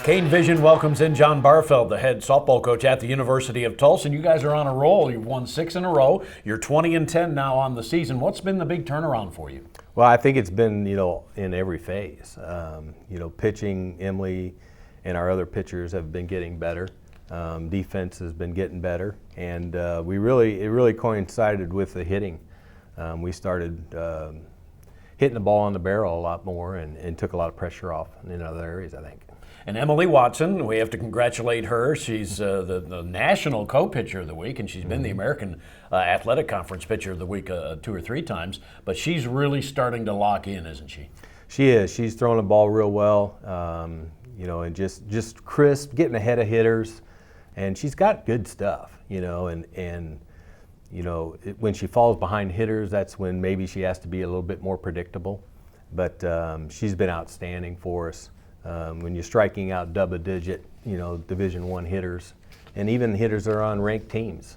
Kane Vision welcomes in John Barfeld, the head softball coach at the University of Tulsa. And you guys are on a roll. You've won 6 in a row. You're 20-10 now on the season. What's been the big turnaround for you? Well, I think it's been, in every phase. Pitching, Emily and our other pitchers have been getting better. Defense has been getting better. And it really coincided with the hitting. We started hitting the ball on the barrel a lot more and took a lot of pressure off in other areas, I think. And Emily Watson, we have to congratulate her. She's the national co-pitcher of the week, and she's been the American Athletic Conference pitcher of the week 2 or 3 times. But she's really starting to lock in, isn't she? She is. She's throwing the ball real well, and just crisp, getting ahead of hitters. And she's got good stuff, when she falls behind hitters, that's when maybe she has to be a little bit more predictable. But she's been outstanding for us. When you're striking out double-digit, Division I hitters, and even hitters that are on ranked teams,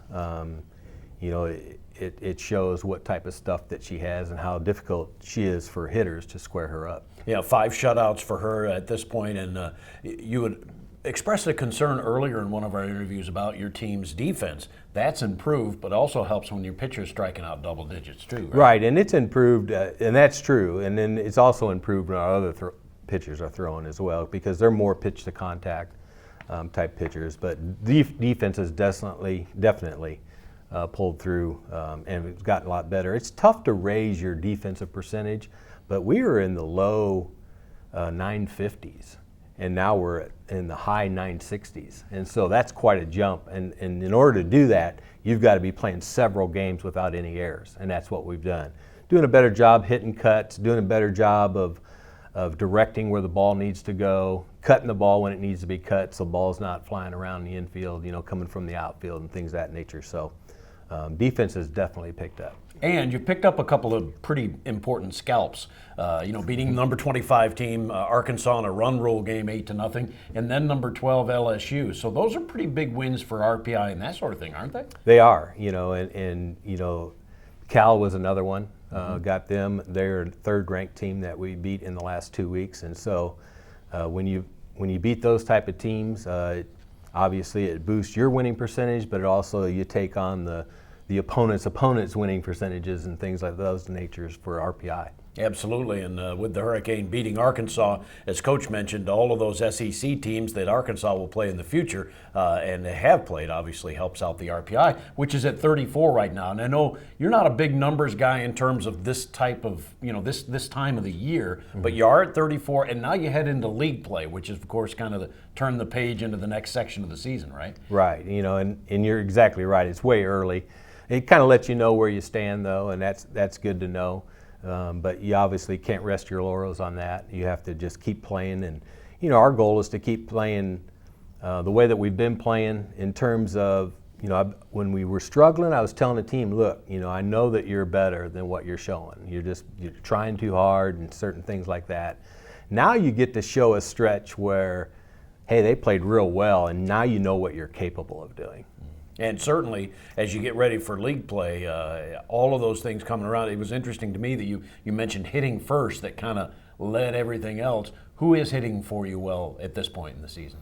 it shows what type of stuff that she has and how difficult she is for hitters to square her up. Yeah, 5 shutouts for her at this point, and you would express a concern earlier in one of our interviews about your team's defense. That's improved, but also helps when your pitcher's striking out double digits too. Right, and it's improved, and that's true, and then it's also improved when our other pitchers are throwing as well, because they're more pitch to contact type pitchers. But defense has definitely pulled through and it's gotten a lot better. It's tough to raise your defensive percentage, but we were in the low 950s, and now we're in the high 960s, and so that's quite a jump. And in order to do that, you've got to be playing several games without any errors, and that's what we've done. Doing a better job hitting cuts, doing a better job of directing where the ball needs to go, cutting the ball when it needs to be cut so the ball's not flying around the infield, coming from the outfield and things of that nature. So defense has definitely picked up. And you picked up a couple of pretty important scalps, beating number 25 team Arkansas in a run rule game 8-0, and then number 12 LSU. So those are pretty big wins for RPI and that sort of thing, aren't they? They are, and Cal was another one. Got them. They're a 3rd-ranked team that we beat in the last 2 weeks, and so when you beat those type of teams, obviously it boosts your winning percentage, but it also you take on the opponent's winning percentages and things like those natures for RPI. Absolutely, and with the Hurricane beating Arkansas, as Coach mentioned, all of those SEC teams that Arkansas will play in the future, and they have played, obviously helps out the RPI, which is at 34 right now. And I know you're not a big numbers guy in terms of this type of, this time of the year, but you are at 34, and now you head into league play, which is, of course, kind of turn the page into the next section of the season, right? Right, and you're exactly right. It's way early. It kind of lets you know where you stand, though, and that's good to know. But you obviously can't rest your laurels on that. You have to just keep playing, and our goal is to keep playing the way that we've been playing. In terms of when we were struggling, I was telling the team, look, I know that you're better than what you're showing. You're trying too hard and certain things like that. Now you get to show a stretch where, hey, they played real well, and now you know what you're capable of doing. And certainly, as you get ready for league play, all of those things coming around, it was interesting to me that you mentioned hitting first that kind of led everything else. Who is hitting for you well at this point in the season?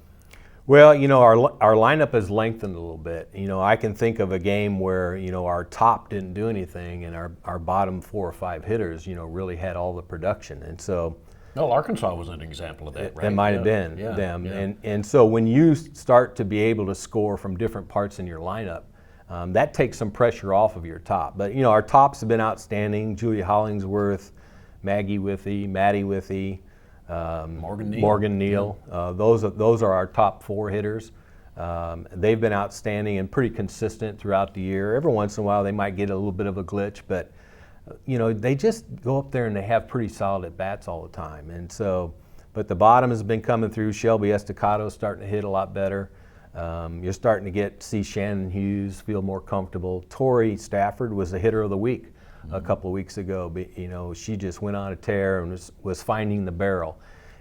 Well, our lineup has lengthened a little bit. I can think of a game where, our top didn't do anything and our bottom 4 or 5 hitters, really had all the production. And so well, Arkansas was an example of that, right? It might have been them. Yeah. And so when you start to be able to score from different parts in your lineup, that takes some pressure off of your top. But, our tops have been outstanding. Julia Hollingsworth, Maggie Withy, Maddie Withy, Morgan Neal. Those are our top 4 hitters. They've been outstanding and pretty consistent throughout the year. Every once in a while they might get a little bit of a glitch, but they just go up there and they have pretty solid at-bats all the time. And so, but the bottom has been coming through. Shelby Estacado starting to hit a lot better. You're starting to see Shannon Hughes feel more comfortable. Tori Stafford was the hitter of the week a couple of weeks ago. But, she just went on a tear and was finding the barrel.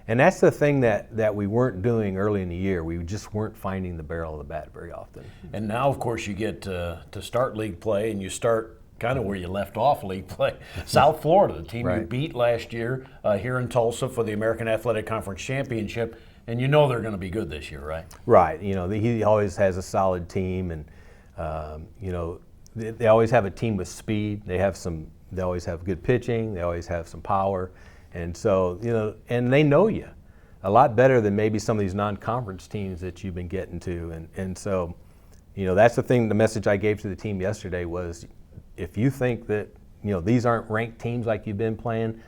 And that's the thing that we weren't doing early in the year. We just weren't finding the barrel of the bat very often. And now, of course, you get to start league play, and you start kind of where you left off league play. South Florida, the team you beat last year here in Tulsa for the American Athletic Conference Championship. and you know they're going to be good this year, right? Right. He always has a solid team, and they always have a team with speed. They always have good pitching. They always have some power, and so and they know you a lot better than maybe some of these non-conference teams that you've been getting to, and so that's the thing. The message I gave to the team yesterday was, if you think that these aren't ranked teams like you've been playing,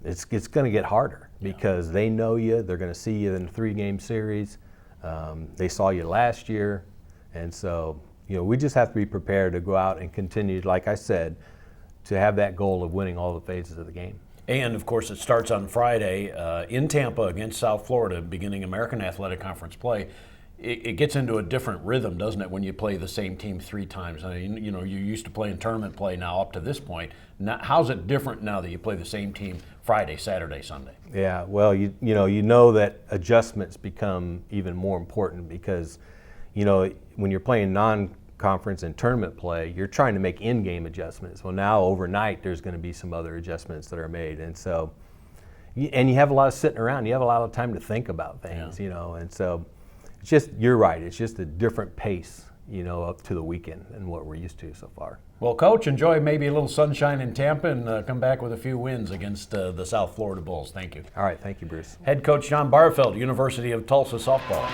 it's going to get harder because they know you. They're going to see you in a 3-game series. They saw you last year, and so we just have to be prepared to go out and continue, like I said, to have that goal of winning all the phases of the game. And of course, it starts on Friday in Tampa against South Florida, beginning American Athletic Conference play. It gets into a different rhythm, doesn't it, when you play the same team 3 times? I mean, you used to play in tournament play now up to this point. Now, how's it different now that you play the same team Friday, Saturday, Sunday? Yeah, well, you know that adjustments become even more important because, when you're playing non-conference and tournament play, you're trying to make in-game adjustments. Well, now overnight there's going to be some other adjustments that are made, and so, and you have a lot of sitting around. You have a lot of time to think about things, and so. It's just, you're right, it's just a different pace, up to the weekend than what we're used to so far. Well, Coach, enjoy maybe a little sunshine in Tampa and come back with a few wins against the South Florida Bulls. Thank you. All right, thank you, Bruce. Head coach John Barfeld, University of Tulsa softball.